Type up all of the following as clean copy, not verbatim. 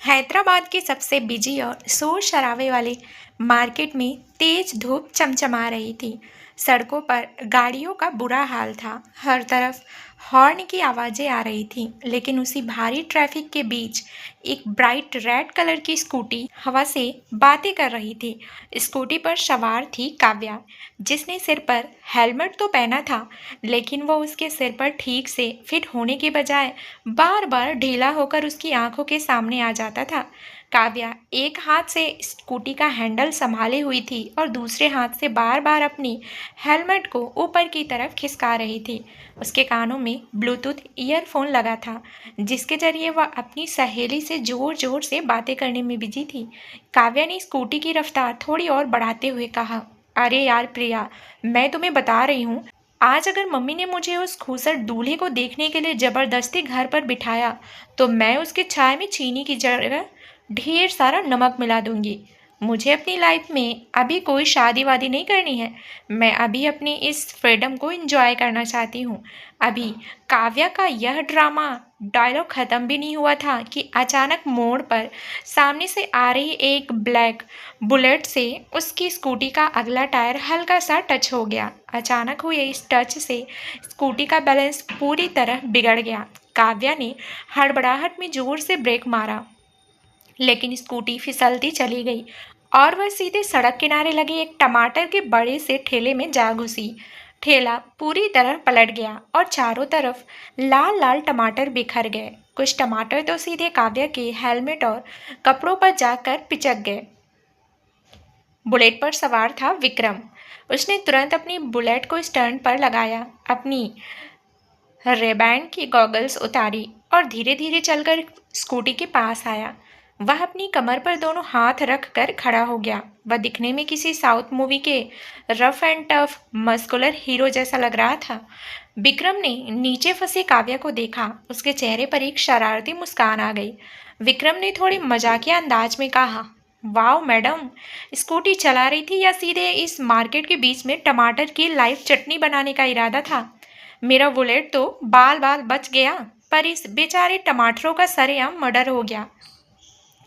हैदराबाद के सबसे बिजी और शोर शराबे वाले मार्केट में तेज धूप चमचमा रही थी। सड़कों पर गाड़ियों का बुरा हाल था। हर तरफ हॉर्न की आवाजें आ रही थीं, लेकिन उसी भारी ट्रैफिक के बीच एक ब्राइट रेड कलर की स्कूटी हवा से बातें कर रही थी। स्कूटी पर सवार थी काव्या, जिसने सिर पर हेलमेट तो पहना था, लेकिन वो उसके सिर पर ठीक से फिट होने के बजाय बार बार ढीला होकर उसकी आंखों के सामने आ जाता था। काव्या एक हाथ से स्कूटी का हैंडल संभाले हुई थी और दूसरे हाथ से बार बार अपनी हेलमेट को ऊपर की तरफ खिसका रही थी। उसके कानों में ब्लूटूथ ईयरफोन लगा था, जिसके जरिए वह अपनी सहेली से जोर जोर से बातें करने में बिजी थी। काव्या ने स्कूटी की रफ्तार थोड़ी और बढ़ाते हुए कहा, अरे यार प्रिया, मैं तुम्हें बता रही हूँ, आज अगर मम्मी ने मुझे उस खूसट दूल्हे को देखने के लिए जबरदस्ती घर पर बिठाया तो मैं उसके चाय में चीनी की जगह ढेर सारा नमक मिला दूंगी। मुझे अपनी लाइफ में अभी कोई शादी वादी नहीं करनी है। मैं अभी अपनी इस फ्रीडम को एंजॉय करना चाहती हूँ। अभी काव्या का यह ड्रामा डायलॉग ख़त्म भी नहीं हुआ था कि अचानक मोड़ पर सामने से आ रही एक ब्लैक बुलेट से उसकी स्कूटी का अगला टायर हल्का सा टच हो गया। अचानक हुए इस टच से स्कूटी का बैलेंस पूरी तरह बिगड़ गया। काव्या ने हड़बड़ाहट में जोर से ब्रेक मारा, लेकिन स्कूटी फिसलती चली गई और वह सीधे सड़क किनारे लगे एक टमाटर के बड़े से ठेले में जा घुसी। ठेला पूरी तरह पलट गया और चारों तरफ लाल लाल टमाटर बिखर गए। कुछ टमाटर तो सीधे काव्या के हेलमेट और कपड़ों पर जाकर पिचक गए। बुलेट पर सवार था विक्रम। उसने तुरंत अपनी बुलेट को स्टैंड पर लगाया, अपनी रेबैन की गॉगल्स उतारी और धीरे धीरे चलकर स्कूटी के पास आया। वह अपनी कमर पर दोनों हाथ रख कर खड़ा हो गया। वह दिखने में किसी साउथ मूवी के rough and tough muscular hero जैसा लग रहा था। विक्रम ने नीचे फंसे काव्या को देखा। उसके चेहरे पर एक शरारती मुस्कान आ गई। विक्रम ने थोड़ी मजाकिया अंदाज में कहा, वाओ मैडम, स्कूटी चला रही थी या सीधे इस मार्केट के बीच में टमाटर की लाइव चटनी बनाने का इरादा था? मेरा बुलेट तो बाल बाल बच गया, पर इस बेचारे टमाटरों का सरेआम मर्डर हो गया।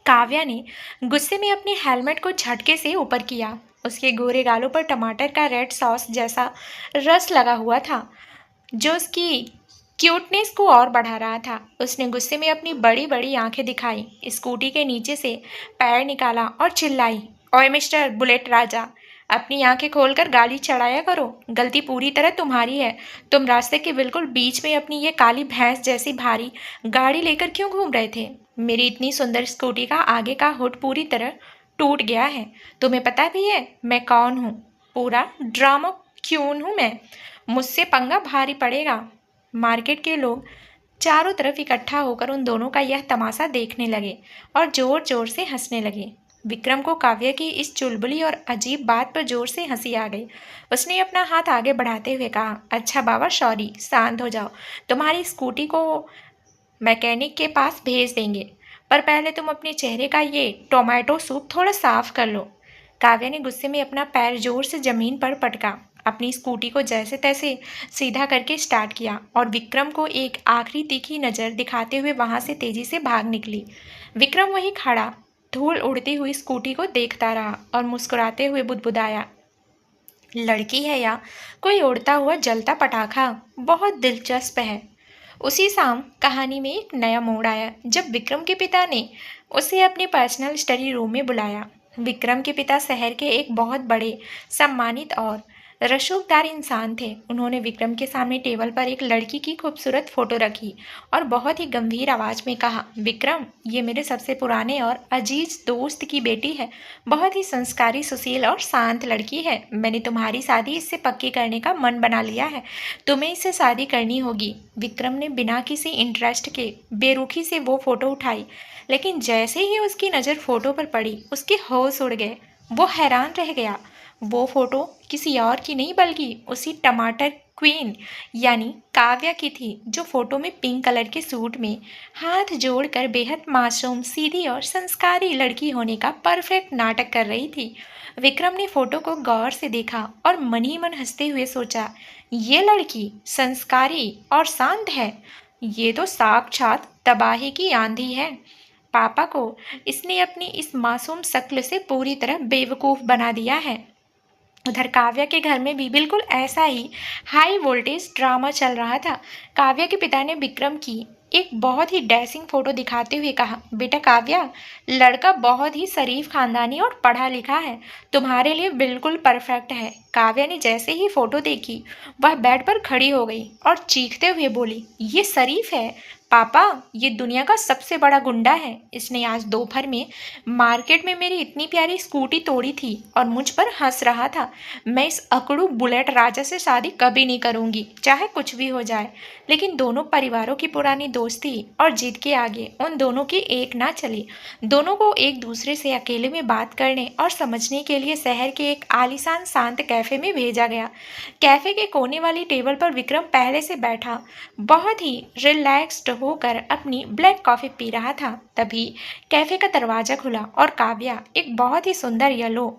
काव्या ने गुस्से में अपने हेलमेट को झटके से ऊपर किया। उसके गोरे गालों पर टमाटर का रेड सॉस जैसा रस लगा हुआ था, जो उसकी क्यूटनेस को और बढ़ा रहा था। उसने गुस्से में अपनी बड़ी बड़ी आंखें दिखाई, स्कूटी के नीचे से पैर निकाला और चिल्लाई, ओए मिस्टर बुलेट राजा, अपनी आंखें खोलकर गाड़ी चढ़ाया करो। गलती पूरी तरह तुम्हारी है। तुम रास्ते के बिल्कुल बीच में अपनी ये काली भैंस जैसी भारी गाड़ी लेकर क्यों घूम रहे थे? मेरी इतनी सुंदर स्कूटी का आगे का हुड पूरी तरह टूट गया है। तुम्हें पता भी है मैं कौन हूँ? पूरा ड्रामा क्यून हूँ मैं। मुझसे पंगा भारी पड़ेगा। मार्केट के लोग चारों तरफ इकट्ठा होकर उन दोनों का यह तमाशा देखने लगे और जोर जोर से हंसने लगे। विक्रम को काव्या की इस चुलबुली और अजीब बात पर जोर से हंसी आ गई। उसने अपना हाथ आगे बढ़ाते हुए कहा, अच्छा बाबा शौरी, शांत हो जाओ। तुम्हारी स्कूटी को मैकेनिक के पास भेज देंगे, पर पहले तुम अपने चेहरे का ये टोमेटो सूप थोड़ा साफ कर लो। काव्या ने गुस्से में अपना पैर जोर से जमीन पर पटका, अपनी स्कूटी को जैसे तैसे सीधा करके स्टार्ट किया और विक्रम को एक आखिरी तीखी नज़र दिखाते हुए वहां से तेजी से भाग निकली। विक्रम वहीं खड़ा धूल उड़ती हुई स्कूटी को देखता रहा और मुस्कुराते हुए बुदबुदाया, लड़की है या कोई उड़ता हुआ जलता पटाखा, बहुत दिलचस्प है। उसी शाम कहानी में एक नया मोड़ आया जब विक्रम के पिता ने उसे अपने पर्सनल स्टडी रूम में बुलाया। विक्रम के पिता शहर के एक बहुत बड़े, सम्मानित और रसूखदार इंसान थे। उन्होंने विक्रम के सामने टेबल पर एक लड़की की खूबसूरत फोटो रखी और बहुत ही गंभीर आवाज में कहा, विक्रम, ये मेरे सबसे पुराने और अजीज दोस्त की बेटी है। बहुत ही संस्कारी, सुशील और शांत लड़की है। मैंने तुम्हारी शादी इससे पक्की करने का मन बना लिया है। तुम्हें इससे शादी करनी होगी। विक्रम ने बिना किसी इंटरेस्ट के बेरुखी से वो फोटो उठाई, लेकिन जैसे ही उसकी नज़र फोटो पर पड़ी, उसके होश उड़ गए। वो हैरान रह गया। वो फोटो किसी और की नहीं बल्कि उसी टमाटर क्वीन यानी काव्या की थी, जो फोटो में पिंक कलर के सूट में हाथ जोड़कर बेहद मासूम, सीधी और संस्कारी लड़की होने का परफेक्ट नाटक कर रही थी। विक्रम ने फोटो को गौर से देखा और मन ही मन हंसते हुए सोचा, ये लड़की संस्कारी और शांत है, ये तो साक्षात तबाही की आंधी है। पापा को इसने अपनी इस मासूम शक्ल से पूरी तरह बेवकूफ़ बना दिया है। उधर काव्या के घर में भी बिल्कुल ऐसा ही हाई वोल्टेज ड्रामा चल रहा था। काव्या के पिता ने विक्रम की एक बहुत ही डैशिंग फोटो दिखाते हुए कहा, बेटा काव्या, लड़का बहुत ही शरीफ खानदानी और पढ़ा लिखा है, तुम्हारे लिए बिल्कुल परफेक्ट है। काव्या ने जैसे ही फोटो देखी वह बेड पर खड़ी हो गई और चीखते हुए बोली, ये शरीफ है पापा, ये दुनिया का सबसे बड़ा गुंडा है। इसने आज दोपहर में मार्केट में मेरी इतनी प्यारी स्कूटी तोड़ी थी और मुझ पर हंस रहा था। मैं इस अकड़ू बुलेट राजा से शादी कभी नहीं करूंगी, चाहे कुछ भी हो जाए। लेकिन दोनों परिवारों की पुरानी दोस्ती और जिद के आगे उन दोनों की एक ना चली। दोनों को एक दूसरे से अकेले में बात करने और समझने के लिए शहर के एक आलीशान शांत कैफे में भेजा गया। कैफे के कोने वाली टेबल पर विक्रम पहले से बैठा बहुत ही रिलैक्स्ड होकर अपनी ब्लैक कॉफ़ी पी रहा था। तभी कैफे का दरवाज़ा खुला और काव्या एक बहुत ही सुंदर येलो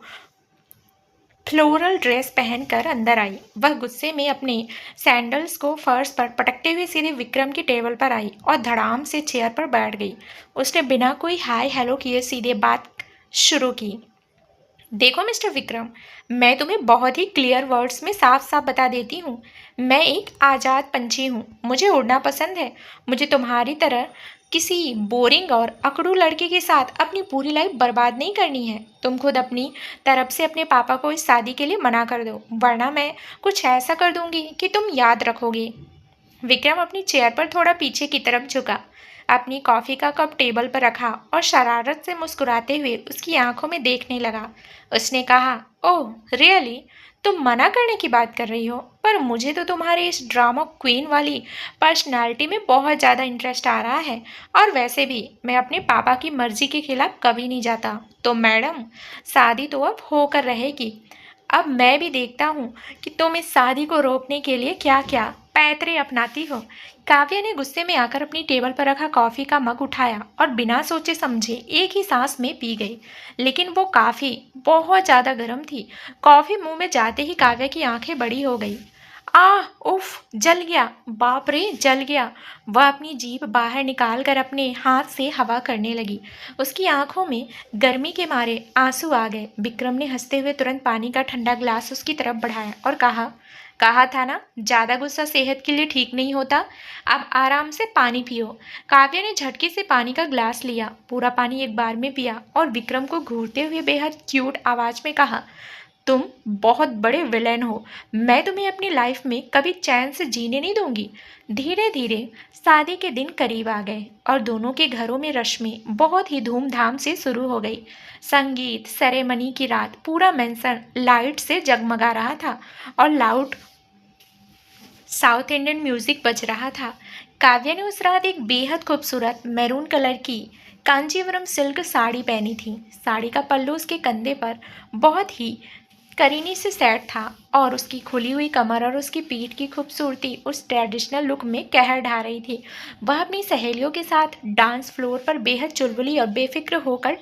फ्लोरल ड्रेस पहनकर अंदर आई। वह गुस्से में अपने सैंडल्स को फर्श पर पटकते हुए सीधे विक्रम की टेबल पर आई और धड़ाम से चेयर पर बैठ गई। उसने बिना कोई हाय हेलो किए सीधे बात शुरू की। देखो मिस्टर विक्रम, मैं तुम्हें बहुत ही क्लियर वर्ड्स में साफ साफ बता देती हूँ, मैं एक आज़ाद पंछी हूँ। मुझे उड़ना पसंद है। मुझे तुम्हारी तरह किसी बोरिंग और अकड़ू लड़के के साथ अपनी पूरी लाइफ बर्बाद नहीं करनी है। तुम खुद अपनी तरफ से अपने पापा को इस शादी के लिए मना कर दो, वरना मैं कुछ ऐसा कर दूंगी कि तुम याद रखोगे। विक्रम अपनी चेयर पर थोड़ा पीछे की तरफ झुका, अपनी कॉफ़ी का कप टेबल पर रखा और शरारत से मुस्कुराते हुए उसकी आंखों में देखने लगा। उसने कहा, ओह रियली, तुम मना करने की बात कर रही हो, पर मुझे तो तुम्हारे इस ड्रामा क्वीन वाली पर्सनालिटी में बहुत ज़्यादा इंटरेस्ट आ रहा है। और वैसे भी मैं अपने पापा की मर्जी के खिलाफ कभी नहीं जाता। तो मैडम, शादी तो अब होकर रहेगी। अब मैं भी देखता हूँ कि तुम इस शादी को रोकने के लिए क्या क्या पैतरे अपनाती हो। काव्या ने गुस्से में आकर अपनी टेबल पर रखा कॉफ़ी का मग उठाया और बिना सोचे समझे एक ही सांस में पी गई। लेकिन वो काफ़ी बहुत ज़्यादा गर्म थी। कॉफ़ी मुंह में जाते ही काव्या की आंखें बड़ी हो गई। आह उफ, जल गया, बाप रे जल गया। वह अपनी जीभ बाहर निकाल कर अपने हाथ से हवा करने लगी। उसकी आंखों में गर्मी के मारे आंसू आ गए। विक्रम ने हंसते हुए तुरंत पानी का ठंडा ग्लास उसकी तरफ बढ़ाया और कहा था ना, ज़्यादा गुस्सा सेहत के लिए ठीक नहीं होता। अब आराम से पानी पियो। काव्या ने झटके से पानी का ग्लास लिया, पूरा पानी एक बार में पिया और विक्रम को घूरते हुए बेहद क्यूट आवाज़ में कहा, तुम बहुत बड़े विलेन हो। मैं तुम्हें अपनी लाइफ में कभी चैन से जीने नहीं दूंगी। धीरे धीरे शादी के दिन करीब आ गए और दोनों के घरों में रस्में बहुत ही धूमधाम से शुरू हो गई। संगीत सेरेमनी की रात पूरा मेंशन लाइट से जगमगा रहा था और लाउड साउथ इंडियन म्यूजिक बज रहा था। काव्या ने उस रात एक बेहद खूबसूरत मैरून कलर की कांजीवरम सिल्क साड़ी पहनी थी। साड़ी का पल्लू उसके कंधे पर बहुत ही करीनी से सेट था और उसकी खुली हुई कमर और उसकी पीठ की खूबसूरती उस ट्रेडिशनल लुक में कहर ढा रही थी। वह अपनी सहेलियों के साथ डांस फ्लोर पर बेहद चुलबुली और बेफिक्र होकर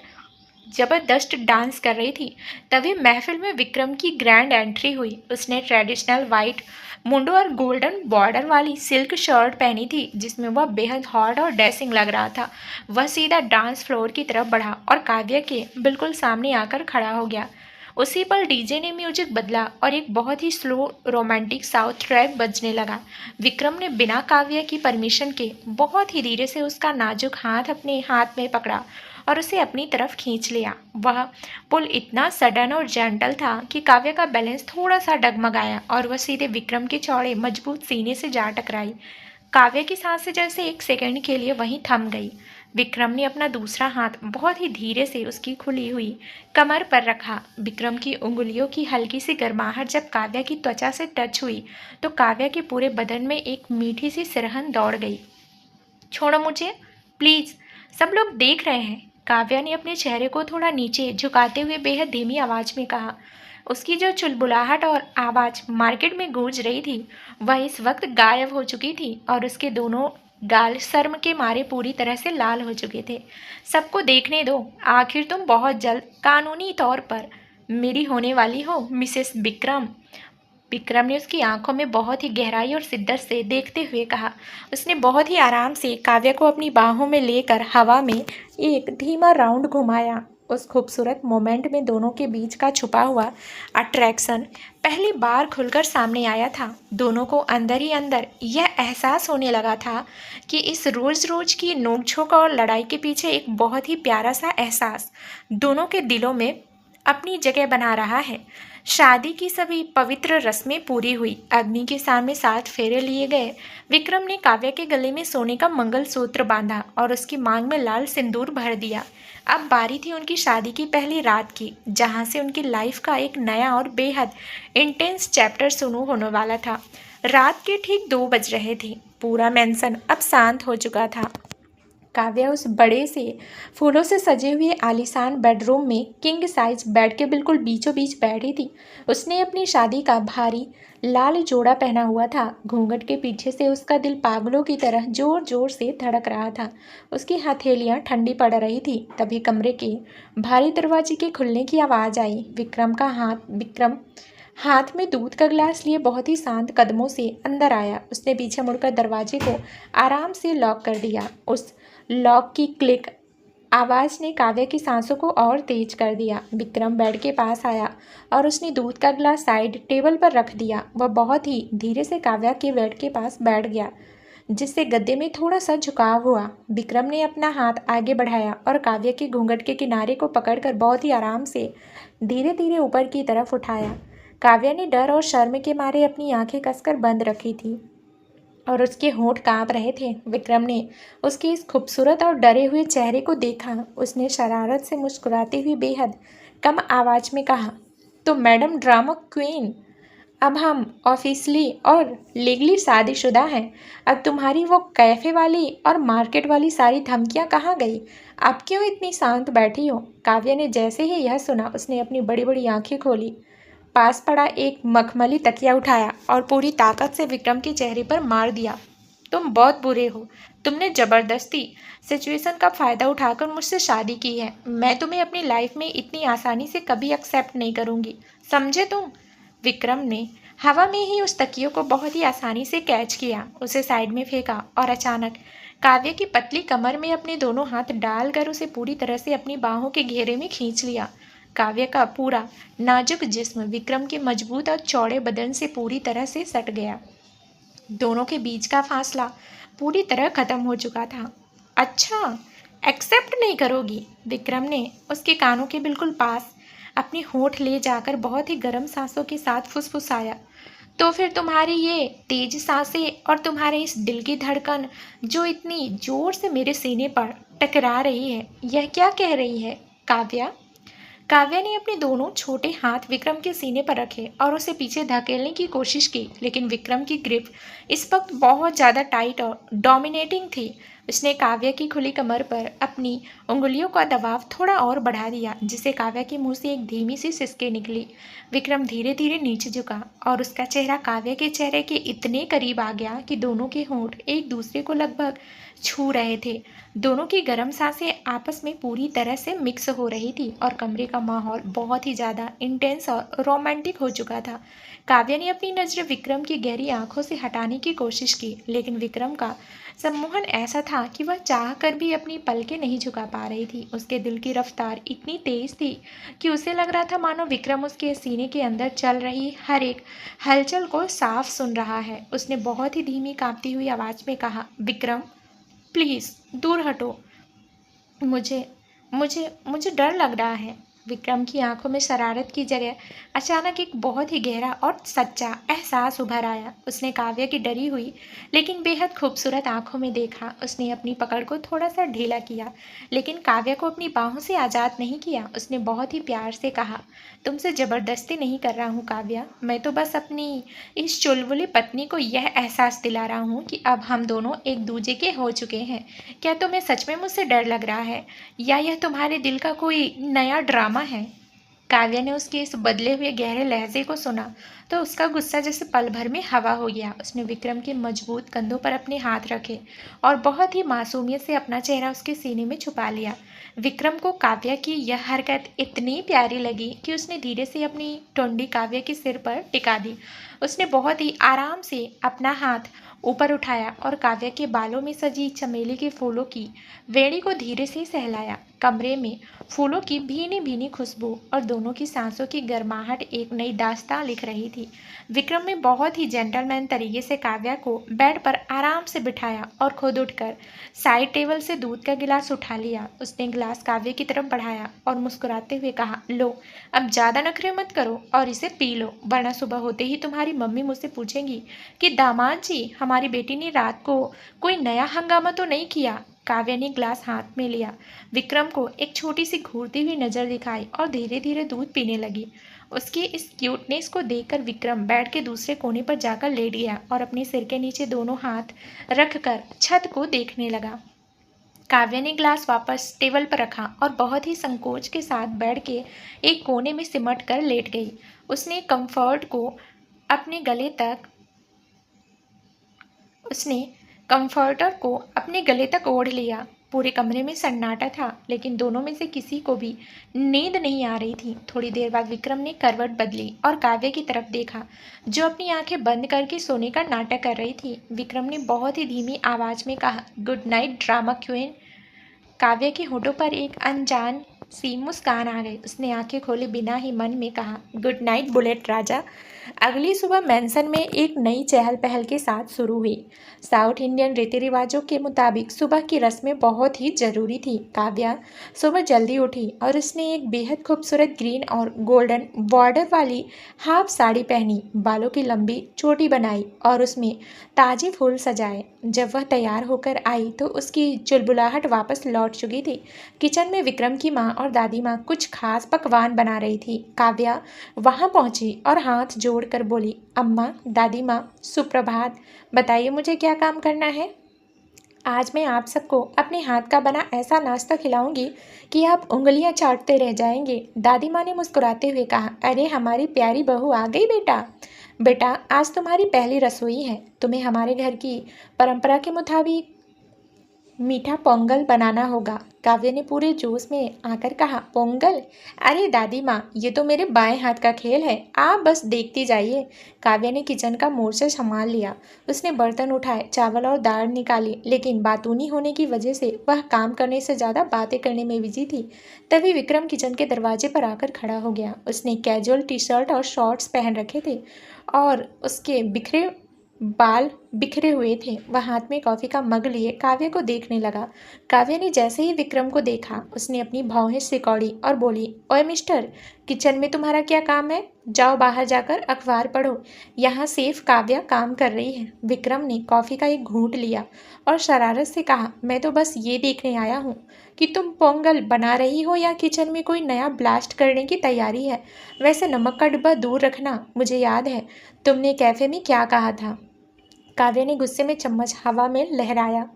जबरदस्त डांस कर रही थी। तभी महफिल में विक्रम की ग्रैंड एंट्री हुई। उसने ट्रेडिशनल वाइट मुंडो और गोल्डन बॉर्डर वाली सिल्क शर्ट पहनी थी, जिसमें वह बेहद हॉट और डैशिंग लग रहा था। वह सीधा डांस फ्लोर की तरफ बढ़ा और काव्या के बिल्कुल सामने आकर खड़ा हो गया। उसी पर डीजे ने म्यूजिक बदला और एक बहुत ही स्लो रोमांटिक साउथ ट्रैक बजने लगा। विक्रम ने बिना काव्या की परमिशन के बहुत ही धीरे से उसका नाजुक हाथ अपने हाथ में पकड़ा और उसे अपनी तरफ खींच लिया। वह पुल इतना सडन और जेंटल था कि काव्या का बैलेंस थोड़ा सा डगमगाया और वह सीधे विक्रम के चौड़े मजबूत सीने से जा टकराई। काव्या की सांसें जैसे एक सेकंड के लिए वहीं थम गई। विक्रम ने अपना दूसरा हाथ बहुत ही धीरे से उसकी खुली हुई कमर पर रखा। विक्रम की उंगलियों की हल्की सी गर्माहट जब काव्या की त्वचा से टच हुई तो काव्या के पूरे बदन में एक मीठी सी सिरहन दौड़ गई। छोड़ो मुझे प्लीज़, सब लोग देख रहे हैं। काव्या ने अपने चेहरे को थोड़ा नीचे झुकाते हुए बेहद धीमी आवाज़ में कहा। उसकी जो चुलबुलाहट और आवाज़ मार्केट में गूंज रही थी वह इस वक्त गायब हो चुकी थी और उसके दोनों गाल शर्म के मारे पूरी तरह से लाल हो चुके थे। सबको देखने दो, आखिर तुम बहुत जल्द कानूनी तौर पर मेरी होने वाली हो, मिसेस विक्रम। विक्रम ने उसकी आंखों में बहुत ही गहराई और शिद्दत से देखते हुए कहा। उसने बहुत ही आराम से काव्या को अपनी बाहों में लेकर हवा में एक धीमा राउंड घुमाया। उस खूबसूरत मोमेंट में दोनों के बीच का छुपा हुआ अट्रैक्शन पहली बार खुलकर सामने आया था। दोनों को अंदर ही अंदर यह एहसास होने लगा था कि इस रोज रोज की नोकझोंक और लड़ाई के पीछे एक बहुत ही प्यारा सा एहसास दोनों के दिलों में अपनी जगह बना रहा है। शादी की सभी पवित्र रस्में पूरी हुई। अग्नि के सामने 7 फेरे लिए गए। विक्रम ने काव्या के गले में सोने का मंगलसूत्र बांधा और उसकी मांग में लाल सिंदूर भर दिया। अब बारी थी उनकी शादी की पहली रात की, जहां से उनकी लाइफ का एक नया और बेहद इंटेंस चैप्टर शुरू होने वाला था। रात के ठीक 2 बज रहे थे। पूरा मेंशन अब शांत हो चुका था। काव्या उस बड़े से फूलों से सजे हुए आलीशान बेडरूम में किंग साइज बेड के बिल्कुल बीचों बीच बैठी थी। उसने अपनी शादी का भारी लाल जोड़ा पहना हुआ था। घूंघट के पीछे से उसका दिल पागलों की तरह जोर जोर से धड़क रहा था। उसकी हथेलियां ठंडी पड़ रही थी। तभी कमरे के भारी दरवाजे के खुलने की आवाज़ आई। विक्रम हाथ में दूध का गिलास लिए बहुत ही शांत कदमों से अंदर आया। उसने पीछे मुड़कर दरवाजे को आराम से लॉक कर दिया। उस लॉक की क्लिक आवाज़ ने काव्या की सांसों को और तेज कर दिया। विक्रम बेड के पास आया और उसने दूध का गिलास साइड टेबल पर रख दिया। वह बहुत ही धीरे से काव्या के बेड के पास बैठ गया, जिससे गद्दे में थोड़ा सा झुकाव हुआ। विक्रम ने अपना हाथ आगे बढ़ाया और काव्या के घूंघट के किनारे को पकड़कर बहुत ही आराम से धीरे धीरे ऊपर की तरफ उठाया। काव्या ने डर और शर्म के मारे अपनी आंखें कसकर बंद रखी थी और उसके होंठ कांप रहे थे। विक्रम ने उसके इस खूबसूरत और डरे हुए चेहरे को देखा। उसने शरारत से मुस्कुराते हुए बेहद कम आवाज़ में कहा, तो मैडम ड्रामा क्वीन, अब हम ऑफिशियली और लीगली शादीशुदा हैं। अब तुम्हारी वो कैफ़े वाली और मार्केट वाली सारी धमकियां कहाँ गई? अब क्यों इतनी शांत बैठी हो? काव्या ने जैसे ही यह सुना, उसने अपनी बड़ी बड़ी आंखें खोली, पास पड़ा एक मखमली तकिया उठाया और पूरी ताकत से विक्रम के चेहरे पर मार दिया। तुम बहुत बुरे हो। तुमने ज़बरदस्ती सिचुएशन का फ़ायदा उठाकर मुझसे शादी की है। मैं तुम्हें अपनी लाइफ में इतनी आसानी से कभी एक्सेप्ट नहीं करूँगी, समझे तुम? विक्रम ने हवा में ही उस तकिए को बहुत ही आसानी से कैच किया, उसे साइड में फेंका और अचानक काव्य की पतली कमर में अपने दोनों हाथ डालकर उसे पूरी तरह से अपनी बाहों के घेरे में खींच लिया। काव्य का पूरा नाजुक जिस्म विक्रम के मजबूत और चौड़े बदन से पूरी तरह से सट गया। दोनों के बीच का फासला पूरी तरह खत्म हो चुका था। अच्छा, एक्सेप्ट नहीं करोगी? विक्रम ने उसके कानों के बिल्कुल पास अपनी होठ ले जाकर बहुत ही गर्म सांसों के साथ फुसफुसाया। तो फिर तुम्हारी ये तेज सांसें और तुम्हारे इस दिल की धड़कन जो इतनी जोर से मेरे सीने पर टकरा रही है, यह क्या कह रही है? काव्या? काव्या ने अपने दोनों छोटे हाथ विक्रम के सीने पर रखे और उसे पीछे धकेलने की कोशिश की, लेकिन विक्रम की ग्रिप इस वक्त बहुत ज़्यादा टाइट और डोमिनेटिंग थी। उसने काव्या की खुली कमर पर अपनी उंगलियों का दबाव थोड़ा और बढ़ा दिया, जिससे काव्या के मुंह से एक धीमी सी सिसकी निकली। विक्रम धीरे धीरे नीचे झुका और उसका चेहरा काव्या के चेहरे के इतने करीब आ गया कि दोनों के होंठ एक दूसरे को लगभग छू रहे थे। दोनों की गर्म सांसें आपस में पूरी तरह से मिक्स हो रही थी और कमरे का माहौल बहुत ही ज़्यादा इंटेंस और रोमांटिक हो चुका था। काव्या ने अपनी नज़र विक्रम की गहरी आंखों से हटाने की कोशिश की, लेकिन विक्रम का सम्मोहन ऐसा था कि वह चाह कर भी अपनी पलकें नहीं झुका पा रही थी। उसके दिल की रफ्तार इतनी तेज थी कि उसे लग रहा था मानो विक्रम उसके सीने के अंदर चल रही हर एक हलचल को साफ सुन रहा है। उसने बहुत ही धीमी कांपती हुई आवाज़ में कहा, विक्रम प्लीज़ दूर हटो, मुझे मुझे मुझे डर लग रहा है। विक्रम की आंखों में शरारत की जगह अचानक एक बहुत ही गहरा और सच्चा एहसास उभर आया। उसने काव्या की डरी हुई लेकिन बेहद खूबसूरत आंखों में देखा। उसने अपनी पकड़ को थोड़ा सा ढीला किया, लेकिन काव्या को अपनी बाहों से आज़ाद नहीं किया। उसने बहुत ही प्यार से कहा, तुमसे ज़बरदस्ती नहीं कर रहा हूँ काव्या, मैं तो बस अपनी इस चुलबुली पत्नी को यह एहसास दिला रहा हूँ कि अब हम दोनों एक दूजे के हो चुके हैं। क्या तुम्हें सच में मुझसे डर लग रहा है या यह तुम्हारे दिल का कोई नया ड्रामा है? काव्या ने उसके इस बदले हुए गहरे लहजे को सुना तो उसका गुस्सा जैसे पल भर में हवा हो गया। उसने विक्रम के मजबूत कंधों पर अपने हाथ रखे और बहुत ही मासूमियत से अपना चेहरा उसके सीने में छुपा लिया। विक्रम को काव्या की यह हरकत इतनी प्यारी लगी कि उसने धीरे से अपनी टोंडी काव्या के सिर पर टिका दी उसने बहुत ही आराम से अपना हाथ ऊपर उठाया और काव्या के बालों में सजी चमेली के फूलों की वेणी को धीरे से सहलाया। कमरे में फूलों की भीनी भीनी खुशबू और दोनों की सांसों की गर्माहट एक नई दास्तां लिख रही थी। विक्रम ने बहुत ही जेंटलमैन तरीके से काव्या को बेड पर आराम से बिठाया और खुद उठकर साइड टेबल से दूध का गिलास उठा लिया। उसने गिलास काव्य की तरफ बढ़ाया और मुस्कुराते हुए कहा, लो अब ज़्यादा नखरे मत करो और इसे पी लो, वरना सुबह होते ही तुम्हारी मम्मी मुझसे पूछेंगी कि दामाद जी, हमारी बेटी ने रात को कोई नया हंगामा तो नहीं किया। काव्या ने ग्लास हाथ में लिया, विक्रम को एक छोटी सी घूरती हुई नज़र दिखाई और धीरे धीरे दूध पीने लगी। उसकी इस क्यूटनेस को देखकर विक्रम बेड के दूसरे कोने पर जाकर लेट गया और अपने सिर के नीचे दोनों हाथ रखकर छत को देखने लगा। काव्या ने ग्लास वापस टेबल पर रखा और बहुत ही संकोच के साथ बेड के एक कोने में सिमट कर लेट गई। उसने कंफर्ट को अपने गले तक उसने कंफर्टर को अपने गले तक ओढ़ लिया। पूरे कमरे में सन्नाटा था, लेकिन दोनों में से किसी को भी नींद नहीं आ रही थी। थोड़ी देर बाद विक्रम ने करवट बदली और काव्य की तरफ देखा, जो अपनी आंखें बंद करके सोने का नाटक कर रही थी। विक्रम ने बहुत ही धीमी आवाज में कहा, गुड नाइट ड्रामा क्वीन। काव्य के होठों पर एक अनजान सी मुस्कान आ गई। उसने आंखें खोले बिना ही मन में कहा, गुड नाइट बुलेट राजा। अगली सुबह मैंसन में एक नई चहल पहल के साथ शुरू हुई। साउथ इंडियन रीति रिवाजों के मुताबिक सुबह की रस्में बहुत ही जरूरी थी। काव्या सुबह जल्दी उठी और उसने एक बेहद खूबसूरत ग्रीन और गोल्डन बॉर्डर वाली हाफ साड़ी पहनी, बालों की लंबी चोटी बनाई और उसमें ताजे फूल सजाए। जब वह तैयार होकर आई तो उसकी चुलबुलाहट वापस लौट चुकी थी। किचन में विक्रम की माँ और दादी माँ कुछ खास पकवान बना रही थी। काव्या वहां पहुंची और हाथ जोड़कर बोली, अम्मा, दादी माँ, सुप्रभात। बताइए मुझे क्या काम करना है। आज मैं आप सबको अपने हाथ का बना ऐसा नाश्ता खिलाऊंगी कि आप उंगलियां चाटते रह जाएंगे। दादी माँ ने मुस्कुराते हुए कहा, अरे हमारी प्यारी बहू आ गई बेटा। बेटा, आज तुम्हारी पहली रसोई है। तुम्हें हमारे घर की परंपरा के मुताबिक मीठा पोंगल बनाना होगा। काव्य ने पूरे जोश में आकर कहा, पोंगल? अरे दादी माँ, ये तो मेरे बाएं हाथ का खेल है, आप बस देखती जाइए। काव्य ने किचन का मोर्चा संभाल लिया। उसने बर्तन उठाए, चावल और दाल निकाली, लेकिन बातूनी होने की वजह से वह काम करने से ज़्यादा बातें करने में बिजी थी। तभी विक्रम किचन के दरवाजे पर आकर खड़ा हो गया। उसने कैजुअल टी शर्ट और शॉर्ट्स पहन रखे थे और उसके बिखरे बाल बिखरे हुए थे। वह हाथ में कॉफ़ी का मग लिए काव्य को देखने लगा। काव्य ने जैसे ही विक्रम को देखा, उसने अपनी भौहें सिकोड़ी और बोली, ओए मिस्टर, किचन में तुम्हारा क्या काम है? जाओ बाहर जाकर अखबार पढ़ो, यहाँ सेफ काव्या काम कर रही है। विक्रम ने कॉफ़ी का एक घूंट लिया और शरारत से कहा, मैं तो बस ये देखने आया हूँ कि तुम पोंगल बना रही हो या किचन में कोई नया ब्लास्ट करने की तैयारी है। वैसे नमक का डिब्बा दूर रखना। मुझे याद है तुमने कैफ़े में क्या कहा था। काव्य ने गुस्से में चम्मच हवा में लहराया,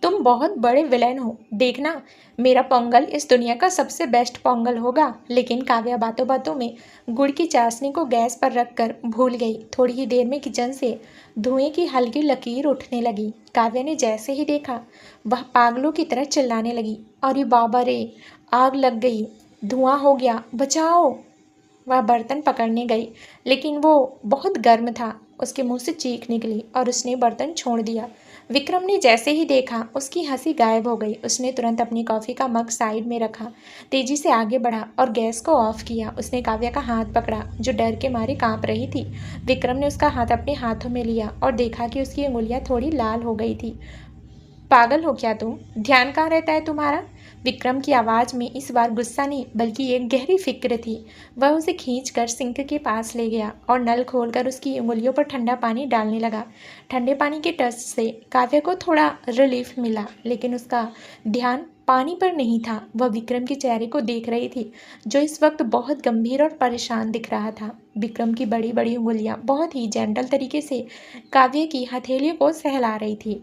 तुम बहुत बड़े विलेन हो। देखना, मेरा पोंगल इस दुनिया का सबसे बेस्ट पोंगल होगा। लेकिन काव्या बातों बातों में गुड़ की चाशनी को गैस पर रखकर भूल गई। थोड़ी ही देर में किचन से धुएं की हल्की लकीर उठने लगी। काव्या ने जैसे ही देखा, वह पागलों की तरह चिल्लाने लगी, अरे बाबा रे, आग लग गई, धुआं हो गया, बचाओ। वह बर्तन पकड़ने गई, लेकिन वो बहुत गर्म था। उसके मुंह से चीख निकली और उसने बर्तन छोड़ दिया। विक्रम ने जैसे ही देखा, उसकी हंसी गायब हो गई। उसने तुरंत अपनी कॉफ़ी का मग साइड में रखा, तेजी से आगे बढ़ा और गैस को ऑफ किया। उसने काव्या का हाथ पकड़ा, जो डर के मारे कांप रही थी। विक्रम ने उसका हाथ अपने हाथों में लिया और देखा कि उसकी उंगलियां थोड़ी लाल हो गई थी। पागल हो क्या तुम? ध्यान कहाँ रहता है तुम्हारा? विक्रम की आवाज़ में इस बार गुस्सा नहीं, बल्कि एक गहरी फिक्र थी। वह उसे खींचकर सिंक के पास ले गया और नल खोलकर उसकी उंगलियों पर ठंडा पानी डालने लगा। ठंडे पानी के टच से काव्या को थोड़ा रिलीफ मिला, लेकिन उसका ध्यान पानी पर नहीं था। वह विक्रम के चेहरे को देख रही थी, जो इस वक्त बहुत गंभीर और परेशान दिख रहा था। विक्रम की बड़ी बड़ी उंगलियां बहुत ही जेंटल तरीके से काव्य की हथेलियों को सहला रही थी।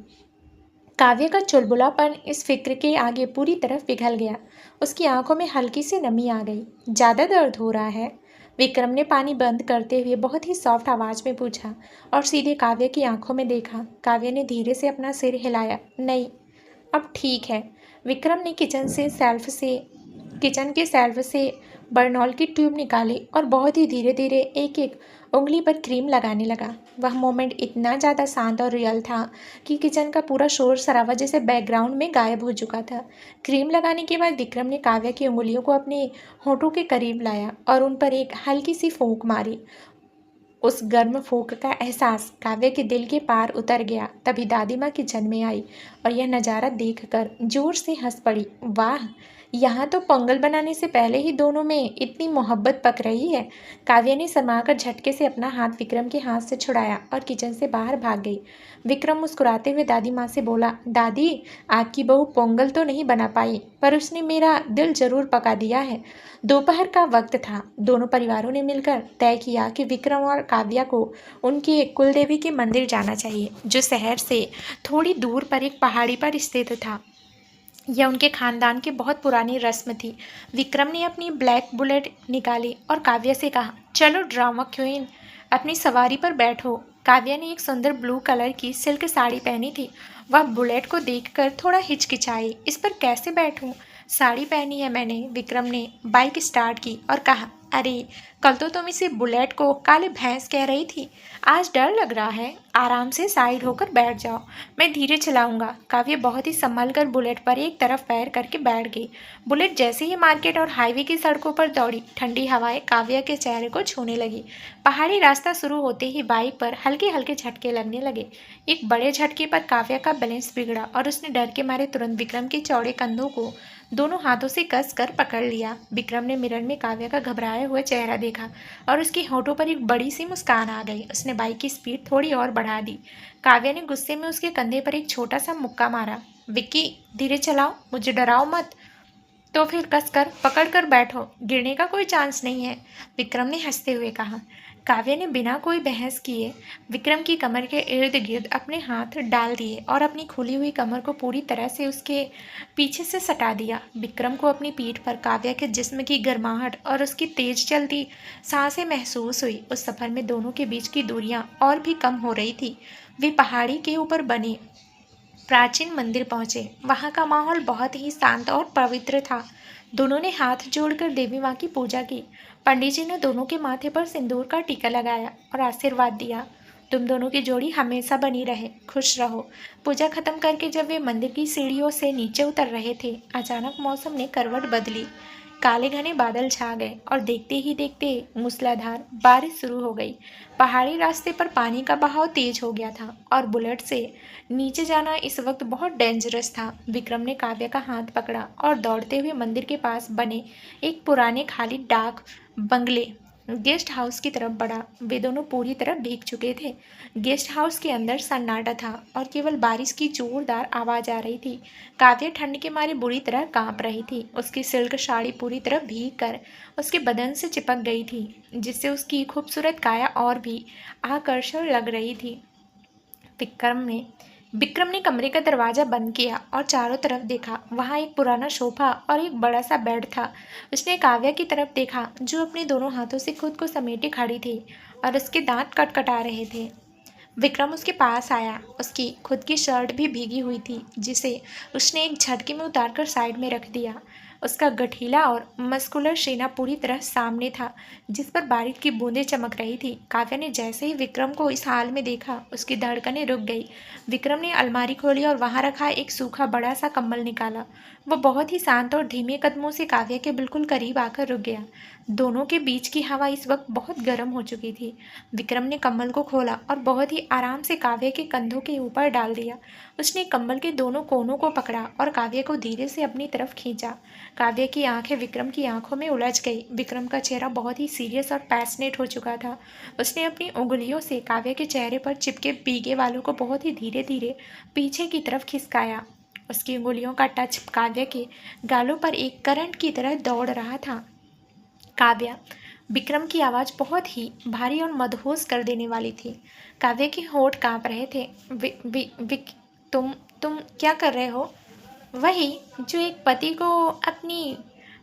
काव्य का चुलबुलापन इस फिक्र के आगे पूरी तरह पिघल गया। उसकी आंखों में हल्की सी नमी आ गई। ज़्यादा दर्द हो रहा है? विक्रम ने पानी बंद करते हुए बहुत ही सॉफ्ट आवाज़ में पूछा और सीधे काव्य की आंखों में देखा। काव्य ने धीरे से अपना सिर हिलाया, नहीं, अब ठीक है। विक्रम ने किचन से शेल्फ से किचन के शेल्फ से बर्नॉल की ट्यूब निकाली और बहुत ही धीरे धीरे एक एक उंगली पर क्रीम लगाने लगा। वह मोमेंट इतना ज़्यादा शांत और रियल था कि किचन का पूरा शोर शराबा जैसे बैकग्राउंड में गायब हो चुका था। क्रीम लगाने के बाद विक्रम ने काव्या की उंगलियों को अपने होठों के करीब लाया और उन पर एक हल्की सी फूंक मारी। उस गर्म फूंक का एहसास काव्य के दिल के पार उतर गया। तभी दादी माँ किचन में आई और यह नज़ारा देखकर जोर से हंस पड़ी। वाह, यहाँ तो पोंगल बनाने से पहले ही दोनों में इतनी मोहब्बत पक रही है। काव्य ने शर्माकर झटके से अपना हाथ विक्रम के हाथ से छुड़ाया और किचन से बाहर भाग गई। विक्रम मुस्कुराते हुए दादी माँ से बोला, दादी, आपकी बहू पोंगल तो नहीं बना पाई, पर उसने मेरा दिल जरूर पका दिया है। दोपहर का वक्त था। दोनों परिवारों ने मिलकर तय किया कि विक्रम और काव्या को उनके कुलदेवी के मंदिर जाना चाहिए, जो शहर से थोड़ी दूर पर एक पहाड़ी पर स्थित था। यह उनके खानदान की बहुत पुरानी रस्म थी। विक्रम ने अपनी ब्लैक बुलेट निकाली और काव्या से कहा, चलो ड्रामा क्वीन, अपनी सवारी पर बैठो। काव्या ने एक सुंदर ब्लू कलर की सिल्क साड़ी पहनी थी। वह बुलेट को देखकर थोड़ा हिचकिचाई। इस पर कैसे बैठूं? साड़ी पहनी है मैंने। विक्रम ने बाइक स्टार्ट की और कहा, अरे, कल तो तुम इसे बुलेट को काली भैंस कह रही थी। आज डर लग रहा है। आराम से साइड होकर बैठ जाओ, मैं धीरे चलाऊंगा। काव्या बहुत ही संभल कर बुलेट पर एक तरफ पैर करके बैठ गई। बुलेट जैसे ही मार्केट और हाईवे की सड़कों पर दौड़ी, ठंडी हवाएं काव्या के चेहरे को छूने लगी। पहाड़ी रास्ता शुरू होते ही बाइक पर हल्के हल्के झटके लगने लगे। एक बड़े झटके पर काव्या का बैलेंस बिगड़ा और उसने डर के मारे तुरंत विक्रम के चौड़े कंधों को दोनों हाथों से कस कर पकड़ लिया। विक्रम ने मिरर में काव्या का घबराया हुआ चेहरा देखा और उसके होठों पर एक बड़ी सी मुस्कान आ गई। उसने बाइक की स्पीड थोड़ी और बढ़ा दी। काव्या ने गुस्से में उसके कंधे पर एक छोटा सा मुक्का मारा। विक्की, धीरे चलाओ, मुझे डराओ मत। तो फिर कसकर पकड़ कर बैठो, गिरने का कोई चांस नहीं है, विक्रम ने हंसते हुए कहा। काव्या ने बिना कोई बहस किए विक्रम की कमर के इर्द गिर्द अपने हाथ डाल दिए और अपनी खुली हुई कमर को पूरी तरह से उसके पीछे से सटा दिया। विक्रम को अपनी पीठ पर काव्या के जिस्म की गर्माहट और उसकी तेज चलती सांसें महसूस हुई। उस सफर में दोनों के बीच की दूरियां और भी कम हो रही थी। वे पहाड़ी के ऊपर बने प्राचीन मंदिर पहुंचे। वहां का माहौल बहुत ही शांत और पवित्र था। दोनों ने हाथ जोड़कर देवी माँ की पूजा की। पंडित जी ने दोनों के माथे पर सिंदूर का टीका लगाया और आशीर्वाद दिया, तुम दोनों की जोड़ी हमेशा बनी रहे, खुश रहो। पूजा खत्म करके जब वे मंदिर की सीढ़ियों से नीचे उतर रहे थे, अचानक मौसम ने करवट बदली। काले घने बादल छा गए और देखते ही देखते मूसलाधार बारिश शुरू हो गई। पहाड़ी रास्ते पर पानी का बहाव तेज हो गया था और बुलेट से नीचे जाना इस वक्त बहुत डेंजरस था। विक्रम ने काव्या का हाथ पकड़ा और दौड़ते हुए मंदिर के पास बने एक पुराने खाली डाक बंगले गेस्ट हाउस की तरफ बढ़ा। वे दोनों पूरी तरह भीग चुके थे। गेस्ट हाउस के अंदर सन्नाटा था और केवल बारिश की जोरदार आवाज आ रही थी। काव्या ठंड के मारे बुरी तरह कांप रही थी। उसकी सिल्क साड़ी पूरी तरह भीग कर उसके बदन से चिपक गई थी, जिससे उसकी खूबसूरत काया और भी आकर्षण लग रही थी। विक्रम ने कमरे का दरवाजा बंद किया और चारों तरफ देखा। वहां एक पुराना सोफा और एक बड़ा सा बेड था। उसने काव्या की तरफ देखा, जो अपने दोनों हाथों से खुद को समेटे खड़ी थी और उसके दांत कटकटा रहे थे। विक्रम उसके पास आया। उसकी खुद की शर्ट भी भीगी हुई थी, जिसे उसने एक झटके में उतारकर साइड में रख दिया। उसका गठीला और मस्कुलर सीना पूरी तरह सामने था, जिस पर बारिश की बूंदें चमक रही थी। काव्या ने जैसे ही विक्रम को इस हाल में देखा, उसकी धड़कनें रुक गई। विक्रम ने अलमारी खोली और वहां रखा एक सूखा बड़ा सा कंबल निकाला। वो बहुत ही शांत और धीमे कदमों से काव्या के बिल्कुल करीब आकर रुक गया। दोनों के बीच की हवा इस वक्त बहुत गर्म हो चुकी थी। विक्रम ने कंबल को खोला और बहुत ही आराम से काव्या के कंधों के ऊपर डाल दिया। उसने कंबल के दोनों कोनों को पकड़ा और काव्या को धीरे से अपनी तरफ खींचा। काव्या की आंखें विक्रम की आंखों में उलझ गई। विक्रम का चेहरा बहुत ही सीरियस और पैशनेट हो चुका था। उसने अपनी उंगलियों से काव्या के चेहरे पर चिपके भीगे बालों को बहुत ही धीरे धीरे पीछे की तरफ खिसकाया। उसकी उंगलियों का टच काव्या के गालों पर एक करंट की तरह दौड़ रहा था। काव्या, विक्रम की आवाज़ बहुत ही भारी और मदहोश कर देने वाली थी। काव्या के होंठ कांप रहे थे। वि, वि, वि, तुम क्या कर रहे हो? वही जो एक पति को अपनी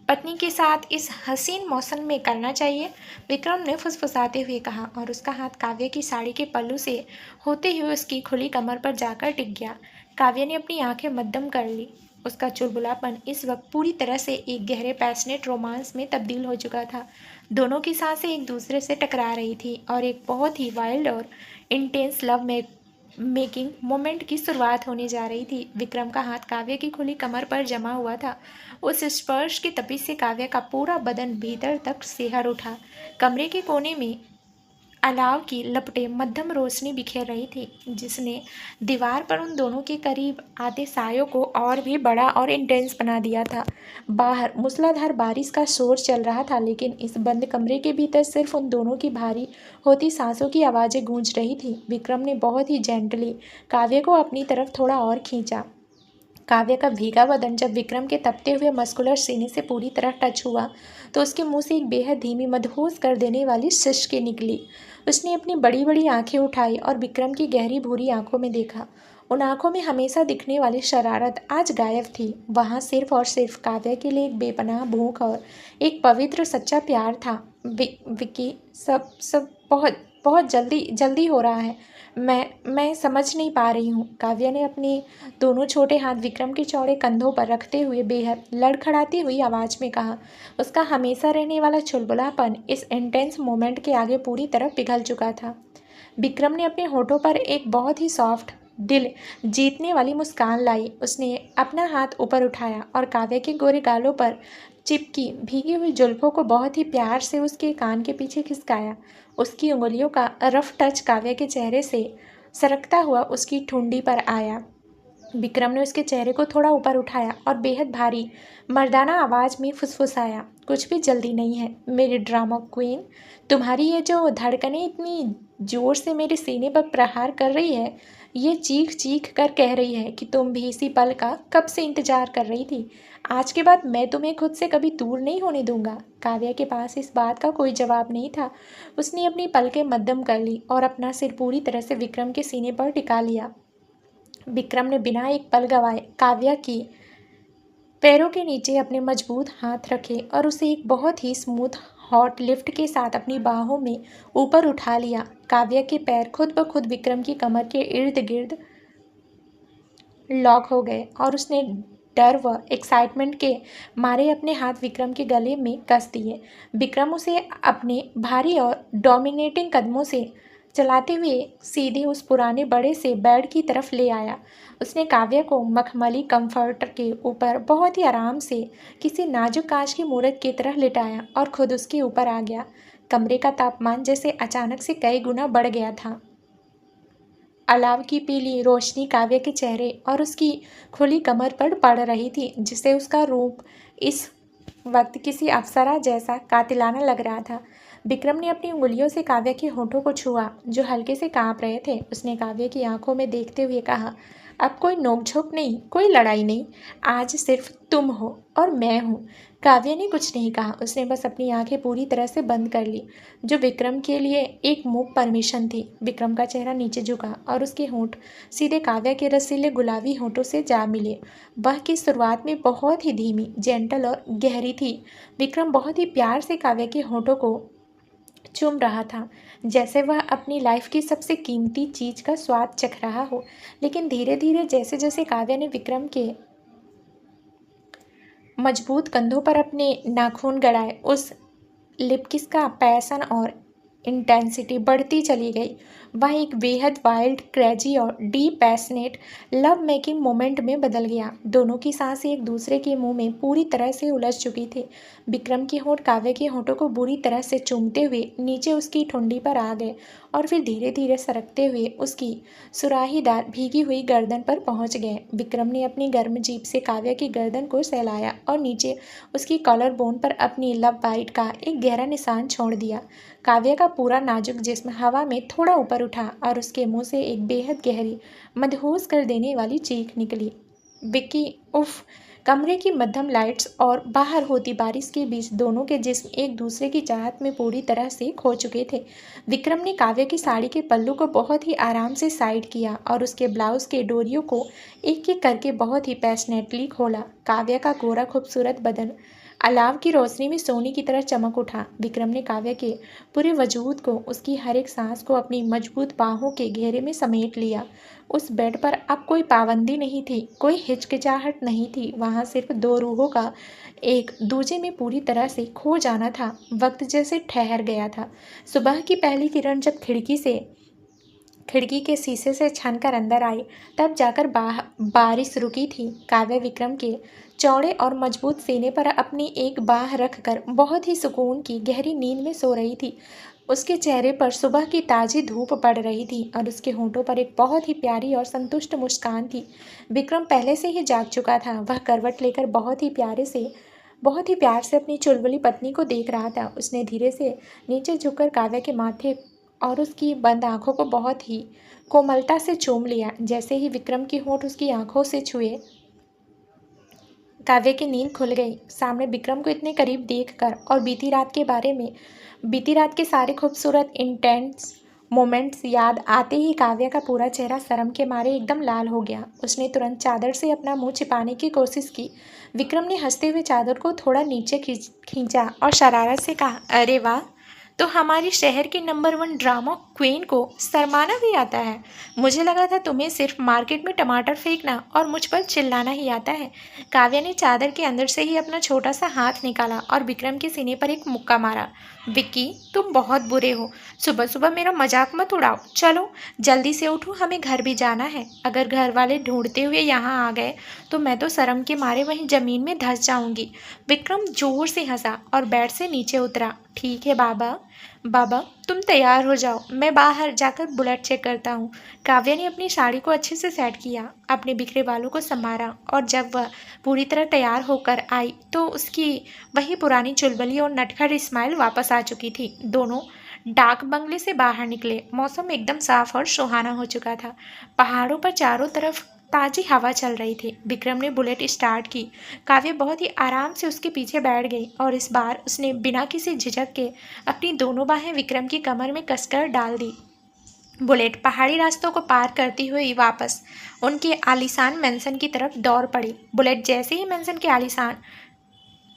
पत्नी के साथ इस हसीन मौसम में करना चाहिए, विक्रम ने फुसफुसाते हुए कहा और उसका हाथ काव्या की साड़ी के पल्लू से होते हुए उसकी खुली कमर पर जाकर टिक गया। काव्या ने अपनी आंखें मद्दम कर ली। उसका चुलबुलापन इस वक्त पूरी तरह से एक गहरे पैशनेट रोमांस में तब्दील हो चुका था। दोनों की सांसें एक दूसरे से टकरा रही थी और एक बहुत ही वाइल्ड और इंटेंस लव मेकिंग मोमेंट की शुरुआत होने जा रही थी। विक्रम का हाथ काव्य की खुली कमर पर जमा हुआ था। उस स्पर्श की तपिश से काव्य का पूरा बदन भीतर तक सिहर उठा। कमरे के कोने में अलाव की लपटें मध्यम रोशनी बिखेर रही थी, जिसने दीवार पर उन दोनों के करीब आते सायों को और भी बड़ा और इंटेंस बना दिया था। बाहर मूसलाधार बारिश का शोर चल रहा था, लेकिन इस बंद कमरे के भीतर सिर्फ उन दोनों की भारी होती सांसों की आवाज़ें गूंज रही थी। विक्रम ने बहुत ही जेंटली काव्य को अपनी तरफ थोड़ा और खींचा। काव्य का भीगा बदन जब विक्रम के तपते हुए मस्कुलर सीने से पूरी तरह टच हुआ, तो उसके मुंह से एक बेहद धीमी मदहोश कर देने वाली सिसकी निकली। उसने अपनी बड़ी बड़ी आंखें उठाई और विक्रम की गहरी भूरी आंखों में देखा। उन आंखों में हमेशा दिखने वाली शरारत आज गायब थी। वहाँ सिर्फ और सिर्फ काव्य के लिए एक बेपनाह भूख और एक पवित्र सच्चा प्यार था। विक्की, सब सब बहुत बहुत जल्दी जल्दी हो रहा है। मैं समझ नहीं पा रही हूँ। काव्या ने अपने दोनों छोटे हाथ विक्रम के चौड़े कंधों पर रखते हुए बेहद लड़खड़ाती हुई आवाज़ में कहा। उसका हमेशा रहने वाला चुलबुलापन इस इंटेंस मोमेंट के आगे पूरी तरह पिघल चुका था। विक्रम ने अपने होठों पर एक बहुत ही सॉफ्ट, दिल जीतने वाली मुस्कान लाई। उसने अपना हाथ ऊपर उठाया और काव्य के गोरे गालों पर चिपकी भीगी हुई जुल्फों को बहुत ही प्यार से उसके कान के पीछे खिसकाया। उसकी उंगलियों का रफ टच काव्य के चेहरे से सरकता हुआ उसकी ठुंडी पर आया। विक्रम ने उसके चेहरे को थोड़ा ऊपर उठाया और बेहद भारी मर्दाना आवाज़ में फुसफुसाया, कुछ भी जल्दी नहीं है मेरी ड्रामा क्वीन। तुम्हारी ये जो धड़कनें इतनी जोर से मेरे सीने पर प्रहार कर रही है, ये चीख चीख कर कह रही है कि तुम भी इसी पल का कब से इंतजार कर रही थी। आज के बाद मैं तुम्हें खुद से कभी दूर नहीं होने दूंगा। काव्या के पास इस बात का कोई जवाब नहीं था। उसने अपनी पलकें मध्यम कर ली और अपना सिर पूरी तरह से विक्रम के सीने पर टिका लिया। विक्रम ने बिना एक पल गवाए काव्या की पैरों के नीचे अपने मजबूत हाथ रखे और उसे एक बहुत ही स्मूथ हॉट लिफ्ट के साथ अपनी बाहों में ऊपर उठा लिया। काव्या के पैर खुद ब खुद विक्रम की कमर के इर्द गिर्द लॉक हो गए और उसने डर व एक्साइटमेंट के मारे अपने हाथ विक्रम के गले में कस दिए। विक्रम उसे अपने भारी और डोमिनेटिंग कदमों से चलाते हुए सीधे उस पुराने बड़े से बेड की तरफ ले आया। उसने काव्या को मखमली कंफर्टर के ऊपर बहुत ही आराम से किसी नाजुक कांच की मूरत की तरह लिटाया और खुद उसके ऊपर आ गया। कमरे का तापमान जैसे अचानक से कई गुना बढ़ गया था। अलाव की पीली रोशनी काव्य के चेहरे और उसकी खुली कमर पर पड़ रही थी, जिससे उसका रूप इस वक्त किसी अप्सरा जैसा कातिलाना लग रहा था। विक्रम ने अपनी उंगलियों से काव्य के होठों को छुआ, जो हल्के से कांप रहे थे। उसने काव्य की आंखों में देखते हुए कहा, अब कोई नोकझोंक नहीं, कोई लड़ाई नहीं, आज सिर्फ तुम हो और मैं हूँ। काव्य ने कुछ नहीं कहा। उसने बस अपनी आंखें पूरी तरह से बंद कर ली, जो विक्रम के लिए एक मूक परमिशन थी। विक्रम का चेहरा नीचे झुका और उसके होंठ सीधे काव्य के रसीले गुलाबी होठों से जा मिले। वह की शुरुआत में बहुत ही धीमी, जेंटल और गहरी थी। विक्रम बहुत ही प्यार से काव्य के होठों को चूम रहा था, जैसे वह अपनी लाइफ की सबसे कीमती चीज का स्वाद चख रहा हो। लेकिन धीरे धीरे जैसे जैसे काव्या ने विक्रम के मजबूत कंधों पर अपने नाखून गड़ाए, उस लिप किस का पैसन और इंटेंसिटी बढ़ती चली गई। वह एक बेहद वाइल्ड, क्रेजी और deep passionate love making moment में बदल गया। दोनों की सांसें एक दूसरे के मुंह में पूरी तरह से उलझ चुकी थी। विक्रम के होंठ काव्य के होठों को बुरी तरह से चूमते हुए नीचे उसकी ठुंडी पर आ गए और फिर धीरे धीरे सरकते हुए उसकी सुराहीदार भीगी हुई गर्दन पर पहुंच गए। विक्रम ने अपनी गर्म जीभ से काव्य की गर्दन को सहलाया और नीचे उसकी कॉलर बोन पर अपनी लव बाइट का एक गहरा निशान छोड़ दिया। काव्य का पूरा नाजुक जिस्म हवा में थोड़ा ऊपर उठा और उसके मुंह से एक बेहद गहरी, मदहोश कर देने वाली चीख निकली। विक्की, उफ! कमरे की मध्यम लाइट्स और बाहर होती बारिश के बीच दोनों के जिस्म एक दूसरे की चाहत में पूरी तरह से खो चुके थे। विक्रम ने काव्य की साड़ी के पल्लू को बहुत ही आराम से साइड किया और उसके ब्लाउज के डोरियों को एक एक करके बहुत ही पैशनेटली खोला। काव्य का गोरा खूबसूरत बदन अलाव की रोशनी में सोने की तरह चमक उठा। विक्रम ने काव्या के पूरे वजूद को, उसकी हर एक सांस को अपनी मजबूत बाहों के घेरे में समेट लिया। उस बेड पर अब कोई पाबंदी नहीं थी, कोई हिचकिचाहट नहीं थी। वहां सिर्फ दो रूहों का एक दूजे में पूरी तरह से खो जाना था। वक्त जैसे ठहर गया था। सुबह की पहली किरण जब खिड़की के शीशे से छन कर अंदर आई, तब जाकर बारिश रुकी थी। काव्य विक्रम के चौड़े और मजबूत सीने पर अपनी एक बाह रखकर बहुत ही सुकून की गहरी नींद में सो रही थी। उसके चेहरे पर सुबह की ताज़ी धूप पड़ रही थी और उसके होठों पर एक बहुत ही प्यारी और संतुष्ट मुस्कान थी। विक्रम पहले से ही जाग चुका था। वह करवट लेकर बहुत ही प्यार से अपनी चुलबुली पत्नी को देख रहा था। उसने धीरे से नीचे झुककर काव्य के माथे और उसकी बंद आंखों को बहुत ही कोमलता से चूम लिया। जैसे ही विक्रम के होंठ उसकी आंखों से छुए, काव्य की नींद खुल गई। सामने विक्रम को इतने करीब देखकर और बीती रात के सारे खूबसूरत इंटेंस मोमेंट्स याद आते ही काव्य का पूरा चेहरा शर्म के मारे एकदम लाल हो गया। उसने तुरंत चादर से अपना मुंह छिपाने की कोशिश की। विक्रम ने हंसते हुए चादर को थोड़ा नीचे खींचा और शरारत से कहा, अरे वाह, तो हमारी शहर की नंबर 1 ड्रामा क्वीन को शर्माना भी आता है। मुझे लगा था तुम्हें सिर्फ मार्केट में टमाटर फेंकना और मुझ पर चिल्लाना ही आता है। काव्या ने चादर के अंदर से ही अपना छोटा सा हाथ निकाला और विक्रम के सीने पर एक मुक्का मारा। विक्की, तुम बहुत बुरे हो। सुबह सुबह मेरा मजाक मत उड़ाओ। चलो जल्दी से उठो, हमें घर भी जाना है। अगर घर वाले ढूंढते हुए यहाँ आ गए तो मैं तो शर्म के मारे वहीं जमीन में धंस जाऊंगी। विक्रम जोर से हंसा और बेड से नीचे उतरा। ठीक है बाबा तुम तैयार हो जाओ, मैं बाहर जाकर बुलेट चेक करता हूँ। काव्या ने अपनी साड़ी को अच्छे से सेट किया, अपने बिखरे बालों को संवारा और जब वह पूरी तरह तैयार होकर आई तो उसकी वही पुरानी चुलबुली और नटखट स्माइल वापस आ चुकी थी। दोनों डाक बंगले से बाहर निकले। मौसम एकदम साफ और सुहाना हो चुका था। पहाड़ों पर चारों तरफ ताज़ी हवा चल रही थी। विक्रम ने बुलेट स्टार्ट की। काव्य बहुत ही आराम से उसके पीछे बैठ गई और इस बार उसने बिना किसी झिझक के अपनी दोनों बाहें विक्रम की कमर में कसकर डाल दी। बुलेट पहाड़ी रास्तों को पार करती हुई वापस उनके आलीशान मेंशन की तरफ दौड़ पड़ी। बुलेट जैसे ही मेंशन के आलीशान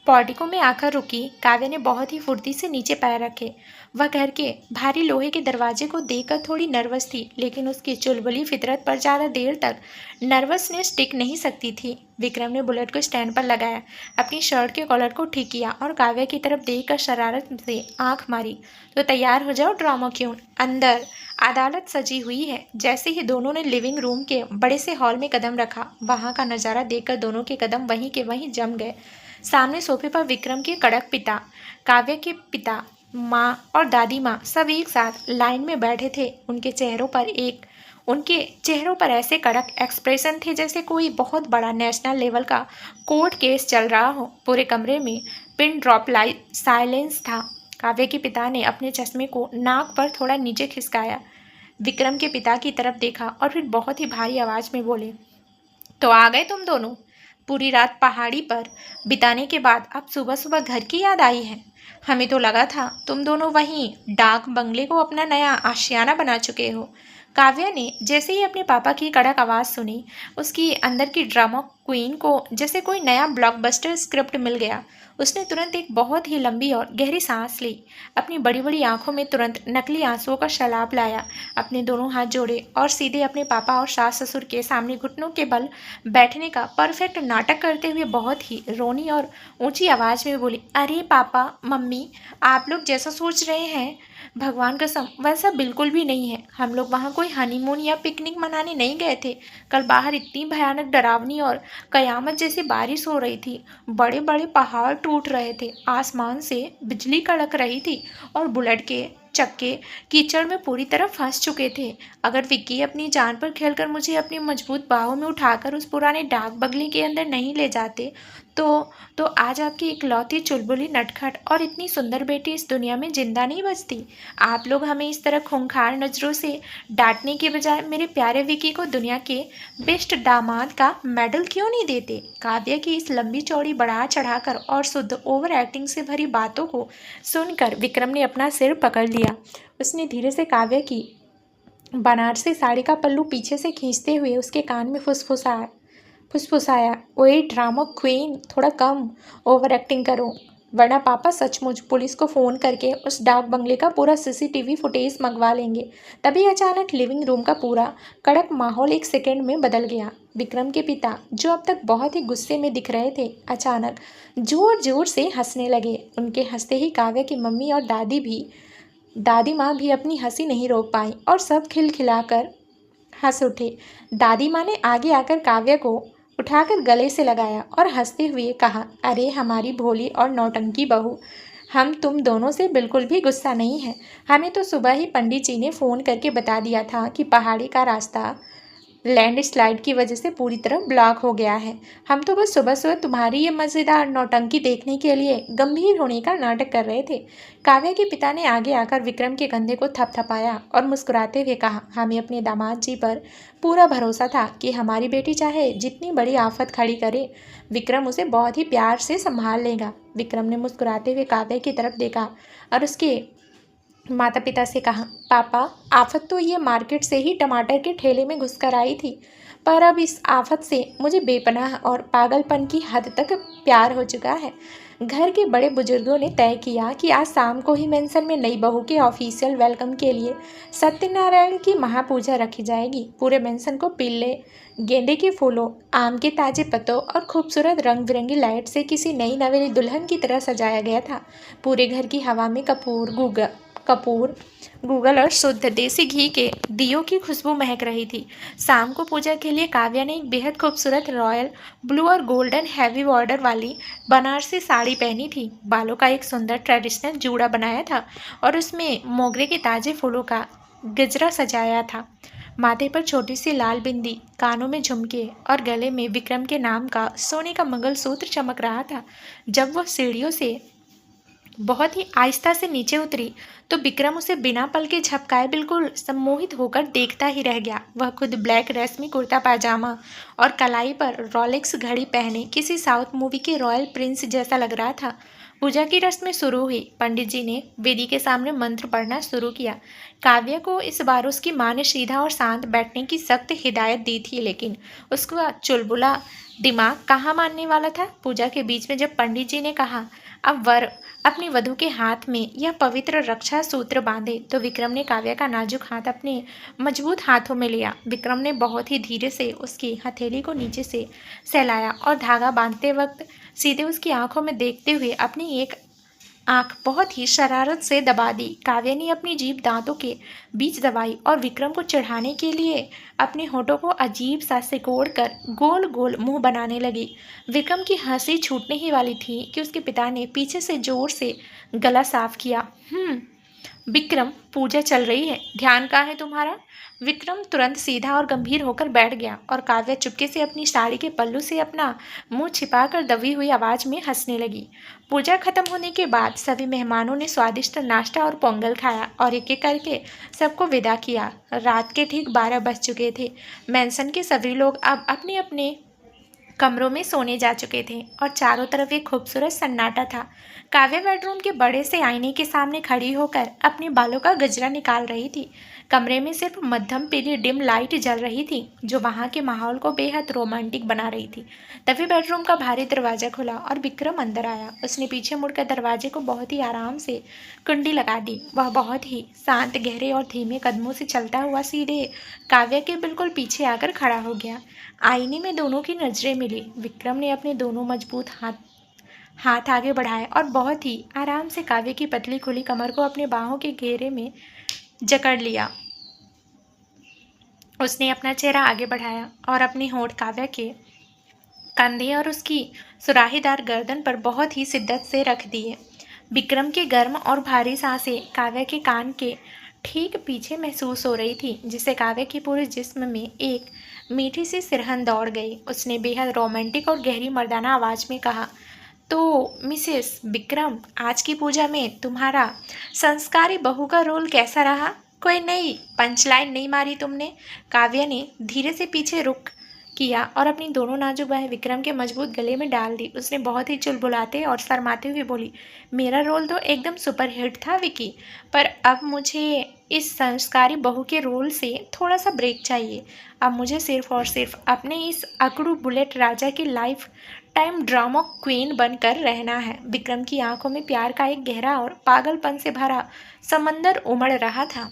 पोर्टिको में आकर रुकी, काव्य ने बहुत ही फुर्ती से नीचे पैर रखे। वह घर के भारी लोहे के दरवाजे को देखकर थोड़ी नर्वस थी, लेकिन उसकी चुलबुली फितरत पर ज़्यादा देर तक नर्वसनेस टिक नहीं सकती थी। विक्रम ने बुलेट को स्टैंड पर लगाया, अपनी शर्ट के कॉलर को ठीक किया और काव्य की तरफ देखकर शरारत से आंख मारी। तो तैयार हो जाओ ड्रामा क्वीन, अंदर अदालत सजी हुई है। जैसे ही दोनों ने लिविंग रूम के बड़े से हॉल में कदम रखा, वहाँ का नज़ारा देखकर दोनों के कदम वहीं के वहीं जम गए। सामने सोफे पर विक्रम के कड़क पिता, काव्य के पिता, माँ और दादी माँ सब एक साथ लाइन में बैठे थे। उनके चेहरों पर ऐसे कड़क एक्सप्रेशन थे जैसे कोई बहुत बड़ा नेशनल लेवल का कोर्ट केस चल रहा हो। पूरे कमरे में पिन ड्रॉप लाइट साइलेंस था। काव्य के पिता ने अपने चश्मे को नाक पर थोड़ा नीचे खिसकाया, विक्रम के पिता की तरफ देखा और फिर बहुत ही भारी आवाज़ में बोले, तो आ गए तुम दोनों। पूरी रात पहाड़ी पर बिताने के बाद अब सुबह सुबह घर की याद आई है। हमें तो लगा था तुम दोनों वहीं डाक बंगले को अपना नया आशियाना बना चुके हो। काव्या ने जैसे ही अपने पापा की कड़क आवाज़ सुनी, उसकी अंदर की ड्रामा क्वीन को जैसे कोई नया ब्लॉकबस्टर स्क्रिप्ट मिल गया। उसने तुरंत एक बहुत ही लंबी और गहरी सांस ली। अपनी बड़ी बड़ी आंखों में तुरंत नकली आंसुओं का सैलाब लाया। अपने दोनों हाथ जोड़े और सीधे अपने पापा और सास ससुर के सामने घुटनों के बल बैठने का परफेक्ट नाटक करते हुए बहुत ही रोनी और ऊंची आवाज़ में बोली, अरे पापा मम्मी, आप लोग जैसा सोच रहे हैं भगवान कसम वैसा बिल्कुल भी नहीं है। हम लोग वहाँ कोई हनीमून या पिकनिक मनाने नहीं गए थे। कल बाहर इतनी भयानक डरावनी और कयामत जैसी बारिश हो रही थी। बड़े बड़े पहाड़ टूट रहे थे, आसमान से बिजली कड़क रही थी और बुलेट के चक्के कीचड़ में पूरी तरह फंस चुके थे। अगर विक्की अपनी जान पर खेलकर मुझे अपनी मजबूत बाहों में उठाकर उस पुराने डाक बंगले के अंदर नहीं ले जाते तो आज आपकी इकलौती चुलबुली नटखट और इतनी सुंदर बेटी इस दुनिया में जिंदा नहीं बचती। आप लोग हमें इस तरह खूंखार नज़रों से डांटने के बजाय मेरे प्यारे विक्की को दुनिया के बेस्ट दामाद का मेडल क्यों नहीं देते। काव्य की इस लंबी चौड़ी बढ़ा चढ़ाकर और शुद्ध ओवर एक्टिंग से भरी बातों को सुनकर विक्रम ने अपना सिर पकड़ लिया। उसने धीरे से काव्य की बनारसी साड़ी का पल्लू पीछे से खींचते हुए उसके कान में फुसफुसाया, फुसफुसाया, ओए ड्रामा क्वीन, थोड़ा कम ओवर एक्टिंग करो, वरना पापा सचमुच पुलिस को फ़ोन करके उस डाक बंगले का पूरा सीसीटीवी फुटेज मंगवा लेंगे। तभी अचानक लिविंग रूम का पूरा कड़क माहौल एक सेकंड में बदल गया। विक्रम के पिता, जो अब तक बहुत ही गुस्से में दिख रहे थे, अचानक जोर जोर से हंसने लगे। उनके हंसते ही काव्या की मम्मी और दादी माँ भी अपनी हंसी नहीं रोक पाई और सब खिलखिलाकर हंस उठे। दादी माँ ने आगे आकर काव्या को उठाकर गले से लगाया और हंसते हुए कहा, अरे हमारी भोली और नौटंकी बहू, हम तुम दोनों से बिल्कुल भी गुस्सा नहीं है। हमें तो सुबह ही पंडित जी ने फ़ोन करके बता दिया था कि पहाड़ी का रास्ता लैंडस्लाइड की वजह से पूरी तरह ब्लॉक हो गया है। हम तो बस सुबह सुबह तुम्हारी ये मज़ेदार नौटंकी देखने के लिए गंभीर होने का नाटक कर रहे थे। काव्या के पिता ने आगे आकर विक्रम के कंधे को थपथपाया और मुस्कुराते हुए कहा, हमें अपने दामाद जी पर पूरा भरोसा था कि हमारी बेटी चाहे जितनी बड़ी आफत खड़ी करे, विक्रम उसे बहुत ही प्यार से संभाल लेगा। विक्रम ने मुस्कुराते हुए काव्या की तरफ देखा और उसके माता पिता से कहा, पापा, आफत तो ये मार्केट से ही टमाटर के ठेले में घुसकर आई थी, पर अब इस आफत से मुझे बेपनाह और पागलपन की हद तक प्यार हो चुका है। घर के बड़े बुजुर्गों ने तय किया कि आज शाम को ही मेंशन में नई बहू के ऑफिशियल वेलकम के लिए सत्यनारायण की महापूजा रखी जाएगी। पूरे मेंशन को पीले गेंदे के फूलों, आम के ताजे पत्तों और खूबसूरत रंग बिरंगी लाइट से किसी नई नवेली दुल्हन की तरह सजाया गया था। पूरे घर की हवा में कपूर, गूगल और शुद्ध देसी घी के दियों की खुशबू महक रही थी। शाम को पूजा के लिए काव्या ने एक बेहद खूबसूरत रॉयल ब्लू और गोल्डन हैवी बॉर्डर वाली बनारसी साड़ी पहनी थी। बालों का एक सुंदर ट्रेडिशनल जूड़ा बनाया था और उसमें मोगरे के ताजे फूलों का गजरा सजाया था। माथे पर छोटी सी लाल बिंदी, कानों में झुमके और गले में विक्रम के नाम का सोने का मंगलसूत्र चमक रहा था। जब वह सीढ़ियों से बहुत ही आहिस्ता से नीचे उतरी तो विक्रम उसे बिना पलके झपकाए बिल्कुल सम्मोहित होकर देखता ही रह गया। वह खुद ब्लैक रेशमी कुर्ता पाजामा और कलाई पर रोलेक्स घड़ी पहने किसी साउथ मूवी के रॉयल प्रिंस जैसा लग रहा था। पूजा की रस्में शुरू हुई। पंडित जी ने वेदी के सामने मंत्र पढ़ना शुरू किया। काव्या को इस बार उसकी माँ ने सीधा और शांत बैठने की सख्त हिदायत दी थी, लेकिन उसका चुलबुला दिमाग कहाँ मानने वाला था। पूजा के बीच में जब पंडित जी ने कहा, अब वर अपनी वधू के हाथ में यह पवित्र रक्षा सूत्र बांधे, तो विक्रम ने काव्या का नाजुक हाथ अपने मजबूत हाथों में लिया। विक्रम ने बहुत ही धीरे से उसकी हथेली को नीचे से सहलाया और धागा बांधते वक्त सीधे उसकी आंखों में देखते हुए अपनी एक आंख बहुत ही शरारत से दबा दी। काव्या ने अपनी जीभ दांतों के बीच दबाई और विक्रम को चढ़ाने के लिए अपने होठों को अजीब सा सिकोड़ कर गोल गोल मुंह बनाने लगी। विक्रम की हंसी छूटने ही वाली थी कि उसके पिता ने पीछे से जोर से गला साफ किया। विक्रम, पूजा चल रही है, ध्यान कहाँ है तुम्हारा? विक्रम तुरंत सीधा और गंभीर होकर बैठ गया और काव्या चुपके से अपनी साड़ी के पल्लू से अपना मुंह छिपाकर दबी हुई आवाज में हंसने लगी। पूजा खत्म होने के बाद सभी मेहमानों ने स्वादिष्ट नाश्ता और पोंगल खाया और एक एक करके सबको विदा किया। रात के ठीक 12 बज चुके थे। मेंशन के सभी लोग अब अपने अपने कमरों में सोने जा चुके थे और चारों तरफ एक खूबसूरत सन्नाटा था। काव्या बेडरूम के बड़े से आईने के सामने खड़ी होकर अपने बालों का गजरा निकाल रही थी। कमरे में सिर्फ मध्यम पीली डिम लाइट जल रही थी जो वहां के माहौल को बेहद रोमांटिक बना रही थी। तभी बेडरूम का भारी दरवाजा खुला और विक्रम अंदर आया। उसने पीछे मुड़कर दरवाजे को बहुत ही आराम से कुंडी लगा दी। वह बहुत ही शांत, गहरे और धीमे कदमों से चलता हुआ सीधे काव्या के बिल्कुल पीछे आकर खड़ा हो गया। आईने में दोनों की नजरें मिली। विक्रम ने अपने दोनों मजबूत हाथ आगे बढ़ाए और बहुत ही आराम से काव्य की पतली खुली कमर को अपने बाहों के घेरे में जकड़ लिया। उसने अपना चेहरा आगे बढ़ाया और अपने होंठ काव्य के कंधे और उसकी सुराहीदार गर्दन पर बहुत ही शिद्दत से रख दिए। विक्रम की गर्म और भारी सांसें काव्य के कान के ठीक पीछे महसूस हो रही थी, जिससे काव्य के पूरे जिस्म में एक मीठी सी सिरहन दौड़ गई। उसने बेहद रोमांटिक और गहरी मर्दाना आवाज में कहा, तो मिसेस विक्रम, आज की पूजा में तुम्हारा संस्कारी बहू का रोल कैसा रहा? कोई नई पंचलाइन नहीं मारी तुमने? काव्या ने धीरे से पीछे रुक किया और अपनी दोनों नाजुक बाहें विक्रम के मजबूत गले में डाल दी। उसने बहुत ही चुलबुलाते और शर्माते हुए बोली, मेरा रोल तो एकदम सुपरहिट था विकी, पर अब मुझे इस संस्कारी बहू के रोल से थोड़ा सा ब्रेक चाहिए। अब मुझे सिर्फ और सिर्फ अपने इस अकड़ू बुलेट राजा की लाइफ टाइम ड्रामा क्वीन बनकर रहना है। विक्रम की आंखों में प्यार का एक गहरा और पागलपन से भरा समंदर उमड़ रहा था।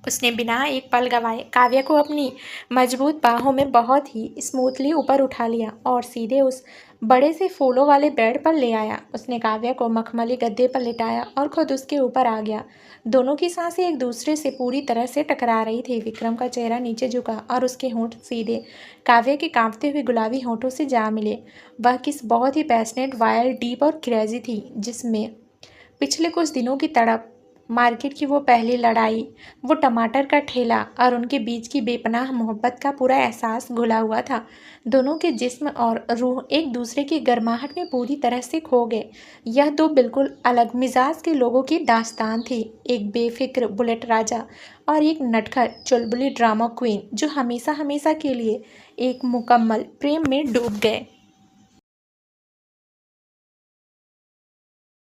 उसने बिना एक पल गवाए काव्या को अपनी मजबूत बाहों में बहुत ही स्मूथली ऊपर उठा लिया और सीधे उस बड़े से फूलों वाले बेड पर ले आया। उसने काव्या को मखमली गद्दे पर लिटाया और खुद उसके ऊपर आ गया। दोनों की सांसें एक दूसरे से पूरी तरह से टकरा रही थी। विक्रम का चेहरा नीचे झुका और उसके होंठ सीधे काव्या के कांपते हुए गुलाबी होंठों से जा मिले। वह किस बहुत ही पैशनेट, वाइल्ड, डीप और क्रेजी थी, जिसमें पिछले कुछ दिनों की तड़प, मार्केट की वो पहली लड़ाई, वो टमाटर का ठेला और उनके बीच की बेपनाह मोहब्बत का पूरा एहसास घुला हुआ था। दोनों के जिस्म और रूह एक दूसरे की गर्माहट में पूरी तरह से खो गए। यह दो बिल्कुल अलग मिजाज के लोगों की दास्तान थी, एक बेफिक्र बुलेट राजा और एक नटखट चुलबुली ड्रामा क्वीन जो हमेशा हमेशा के लिए एक मुकम्मल प्रेम में डूब गए।